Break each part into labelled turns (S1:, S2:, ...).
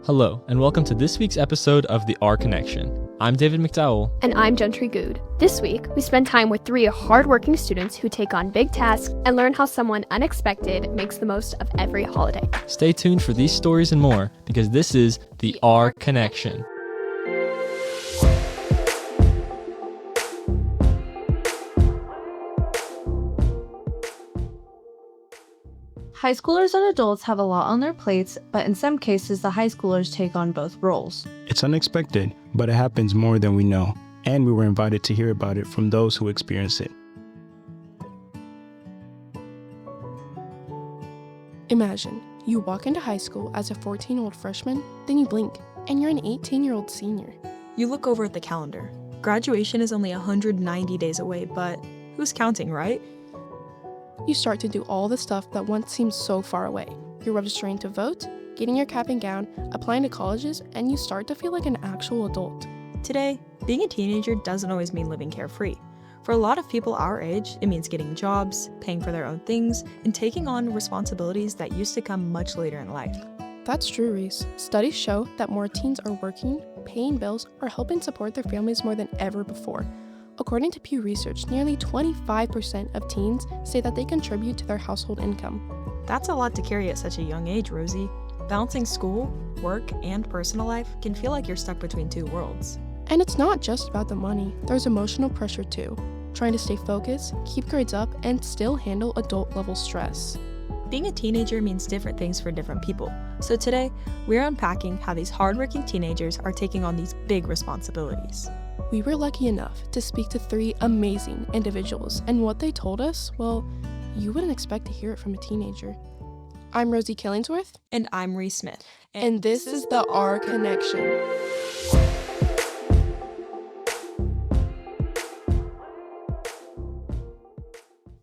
S1: Hello, and welcome to this week's episode of The R Connection. I'm David McDowell.
S2: And I'm Gentry Good. This week, we spend time with three hardworking students who take on big tasks and learn how someone unexpected makes the most of every holiday.
S1: Stay tuned for these stories and more, because this is The R Connection.
S3: High schoolers and adults have a lot on their plates, but in some cases, the high schoolers take on both roles.
S4: It's unexpected, but it happens more than we know, and we were invited to hear about it from those who experience it.
S5: Imagine, you walk into high school as a 14-year-old freshman, then you blink, and you're an 18-year-old senior.
S6: You look over at the calendar. Graduation is only 190 days away, but who's counting, right?
S5: You start to do all the stuff that once seemed so far away. You're registering to vote, getting your cap and gown, applying to colleges, and you start to feel like an actual adult.
S6: Today, being a teenager doesn't always mean living carefree. For a lot of people our age, it means getting jobs, paying for their own things, and taking on responsibilities that used to come much later in life.
S5: That's true, Reese. Studies show that more teens are working, paying bills, or helping support their families more than ever before. According to Pew Research, nearly 25% of teens say that they contribute to their household income.
S6: That's a lot to carry at such a young age, Rosie. Balancing school, work, and personal life can feel like you're stuck between two worlds.
S5: And it's not just about the money, there's emotional pressure too. Trying to stay focused, keep grades up, and still handle adult-level stress.
S6: Being a teenager means different things for different people. So today, we're unpacking how these hardworking teenagers are taking on these big responsibilities.
S5: We were lucky enough to speak to three amazing individuals, and what they told us, well, you wouldn't expect to hear it from a teenager. I'm Rosie Killingsworth.
S6: And I'm Reese Smith.
S5: And this is the R Connection.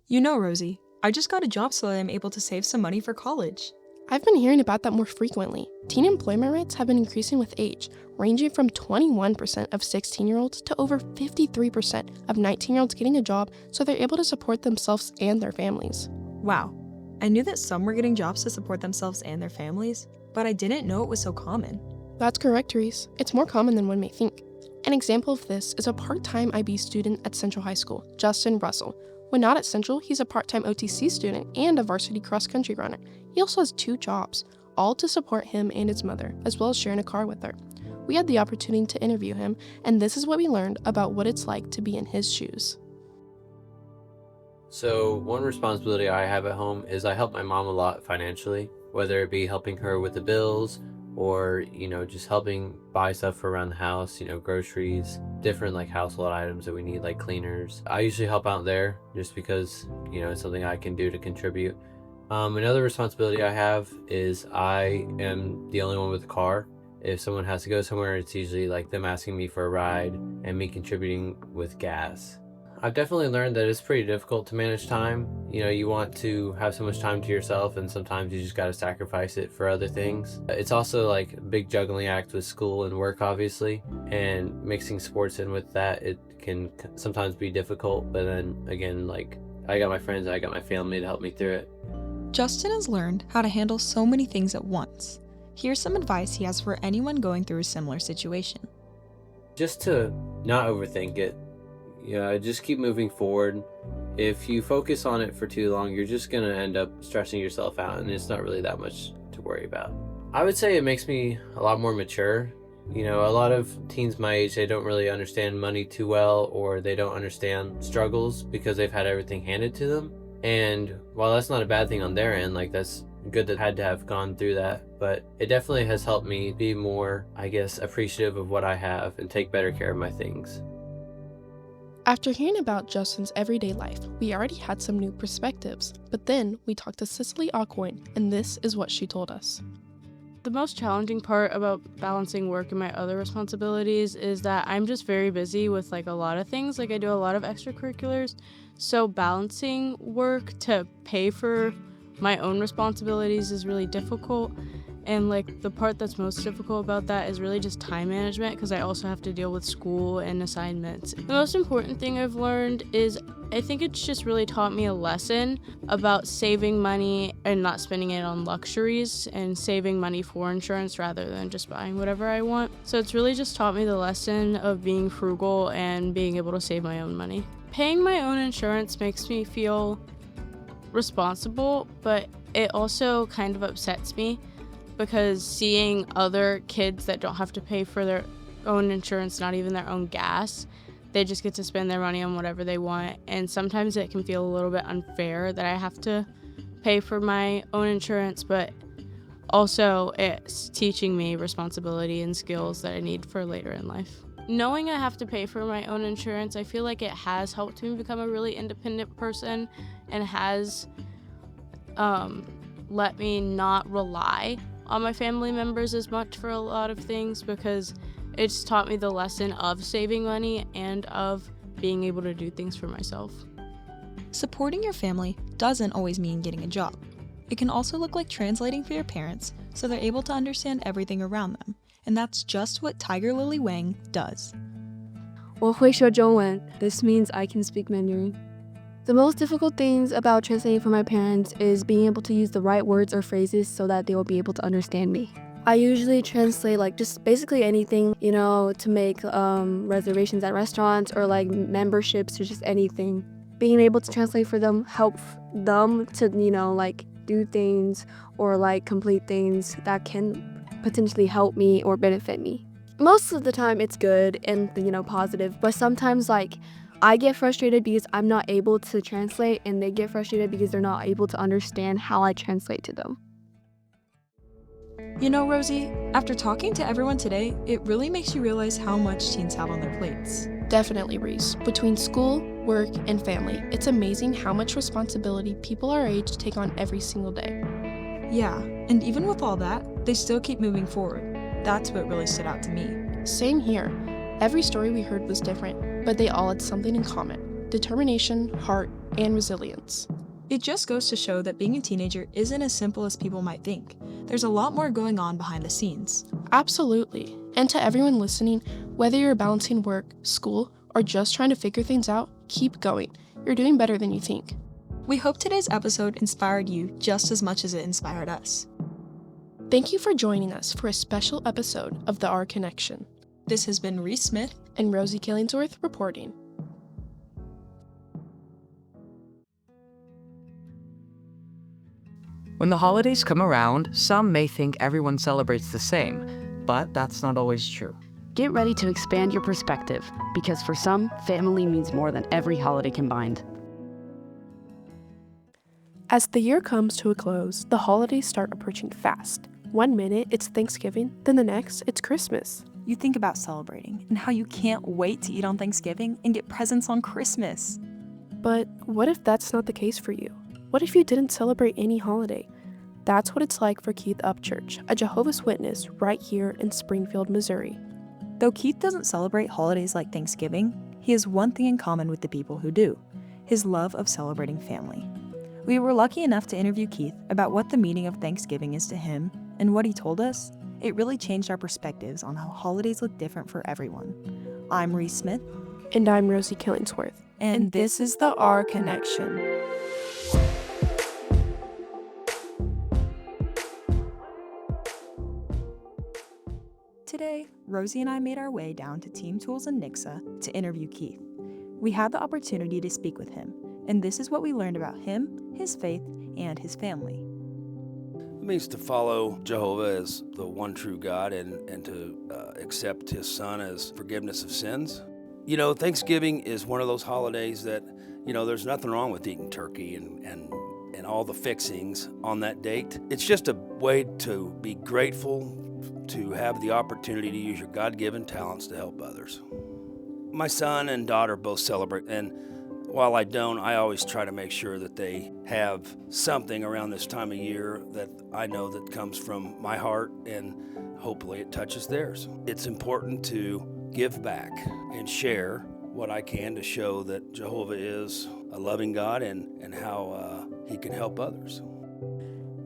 S6: You know, Rosie, I just got a job so that I'm able to save some money for college.
S5: I've been hearing about that more frequently. Teen employment rates have been increasing with age, ranging from 21% of 16-year-olds to over 53% of 19-year-olds getting a job so they're able to support themselves and their families.
S6: Wow. I knew that some were getting jobs to support themselves and their families, but I didn't know it was so common.
S5: That's correct, Reese. It's more common than one may think. An example of this is a part-time IB student at Central High School, Justin Russell. When not at Central, he's a part-time OTC student and a varsity cross-country runner. He also has 2 jobs, all to support him and his mother, as well as sharing a car with her. We had the opportunity to interview him, and this is what we learned about what it's like to be in his shoes.
S7: So one responsibility I have at home is I help my mom a lot financially, whether it be helping her with the bills or, just helping buy stuff for around the house, groceries, different household items that we need, like cleaners. I usually help out there just because, it's something I can do to contribute. Another responsibility I have is I am the only one with a car. If someone has to go somewhere, it's usually them asking me for a ride and me contributing with gas. I've definitely learned that it's pretty difficult to manage time. You want to have so much time to yourself, and sometimes you just got to sacrifice it for other things. It's also a big juggling act with school and work, obviously, and mixing sports in with that, it can sometimes be difficult. But then again, I got my friends, I got my family to help me through it.
S6: Justin has learned how to handle so many things at once. Here's some advice he has for anyone going through a similar situation.
S7: Just to not overthink it. Just keep moving forward. If you focus on it for too long, you're just going to end up stressing yourself out, and it's not really that much to worry about. I would say it makes me a lot more mature. A lot of teens my age, they don't really understand money too well, or they don't understand struggles because they've had everything handed to them. And while that's not a bad thing on their end, that's good that I had to have gone through that, but it definitely has helped me be more, appreciative of what I have and take better care of my things.
S5: After hearing about Justin's everyday life, we already had some new perspectives, but then we talked to Cicely Alcoin, and this is what she told us.
S8: The most challenging part about balancing work and my other responsibilities is that I'm just very busy with a lot of things. I do a lot of extracurriculars, so balancing work to pay for my own responsibilities is really difficult. And the part that's most difficult about that is really just time management, because I also have to deal with school and assignments. The most important thing I've learned is I think it's just really taught me a lesson about saving money and not spending it on luxuries and saving money for insurance rather than just buying whatever I want. So it's really just taught me the lesson of being frugal and being able to save my own money. Paying my own insurance makes me feel responsible, but it also kind of upsets me because seeing other kids that don't have to pay for their own insurance, not even their own gas, they just get to spend their money on whatever they want. And sometimes it can feel a little bit unfair that I have to pay for my own insurance, but also it's teaching me responsibility and skills that I need for later in life. Knowing I have to pay for my own insurance, I feel like it has helped me become a really independent person and has let me not rely on my family members as much for a lot of things, because it's taught me the lesson of saving money and of being able to do things for myself.
S6: Supporting your family doesn't always mean getting a job. It can also look like translating for your parents so they're able to understand everything around them. And that's just what Tiger Lily Wang does.
S9: 我会说中文. This means I can speak Mandarin. The most difficult things about translating for my parents is being able to use the right words or phrases so that they will be able to understand me. I usually translate like just basically anything, to make reservations at restaurants or like memberships or just anything. Being able to translate for them help them to, like do things or like complete things that can potentially help me or benefit me. Most of the time it's good and, positive, but sometimes like I get frustrated because I'm not able to translate and they get frustrated because they're not able to understand how I translate to them.
S6: You know, Rosie, after talking to everyone today, it really makes you realize how much teens have on their plates.
S5: Definitely, Reese. Between school, work, and family, it's amazing how much responsibility people our age take on every single day.
S6: Yeah, and even with all that, they still keep moving forward. That's what really stood out to me.
S5: Same here. Every story we heard was different, but they all had something in common: determination, heart, and resilience.
S6: It just goes to show that being a teenager isn't as simple as people might think. There's a lot more going on behind the scenes.
S5: Absolutely. And to everyone listening, whether you're balancing work, school, or just trying to figure things out, keep going. You're doing better than you think.
S6: We hope today's episode inspired you just as much as it inspired us.
S5: Thank you for joining us for a special episode of the Our Connection.
S6: This has been Reese Smith
S5: and Rosie Killingsworth reporting.
S10: When the holidays come around, some may think everyone celebrates the same, but that's not always true.
S11: Get ready to expand your perspective, because for some, family means more than every holiday combined.
S5: As the year comes to a close, the holidays start approaching fast. 1 minute it's Thanksgiving, then the next it's Christmas.
S6: You think about celebrating and how you can't wait to eat on Thanksgiving and get presents on Christmas.
S5: But what if that's not the case for you? What if you didn't celebrate any holiday? That's what it's like for Keith Upchurch, a Jehovah's Witness right here in Springfield, Missouri.
S6: Though Keith doesn't celebrate holidays like Thanksgiving, he has one thing in common with the people who do: his love of celebrating family. We were lucky enough to interview Keith about what the meaning of Thanksgiving is to him, and what he told us, it really changed our perspectives on how holidays look different for everyone. I'm Reese Smith.
S5: And I'm Rosie Killingsworth.
S6: And this is the Our Connection. Today, Rosie and I made our way down to Team Tools in Nixa to interview Keith. We had the opportunity to speak with him, and this is what we learned about him, his faith, and his family.
S12: It means to follow Jehovah as the one true God and to accept his son as forgiveness of sins. Thanksgiving is one of those holidays that, there's nothing wrong with eating turkey and all the fixings on that date. It's just a way to be grateful, to have the opportunity to use your God-given talents to help others. My son and daughter both celebrate, and while I don't, I always try to make sure that they have something around this time of year that I know that comes from my heart, and hopefully it touches theirs. It's important to give back and share what I can to show that Jehovah is a loving God and how he can help others.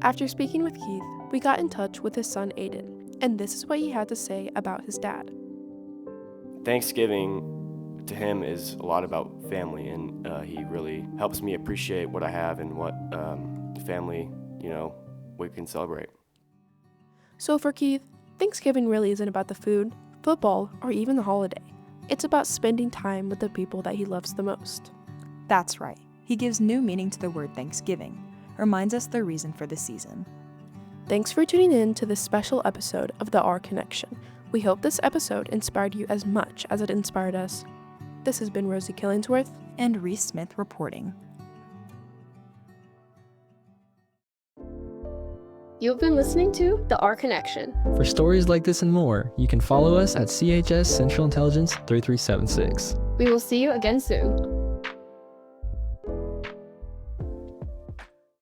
S5: After speaking with Keith, we got in touch with his son Aiden, and this is what he had to say about his dad.
S13: Thanksgiving to him is a lot about family, and he really helps me appreciate what I have and what family, we can celebrate.
S5: So for Keith, Thanksgiving really isn't about the food, football, or even the holiday. It's about spending time with the people that he loves the most.
S6: That's right. He gives new meaning to the word Thanksgiving, reminds us the reason for the season.
S5: Thanks for tuning in to this special episode of the R Connection. We hope this episode inspired you as much as it inspired us. This has been Rosie Killingsworth
S6: and Reese Smith reporting.
S2: You've been listening to The R Connection.
S1: For stories like this and more, you can follow us at CHS Central Intelligence 3376.
S2: We will see you again soon.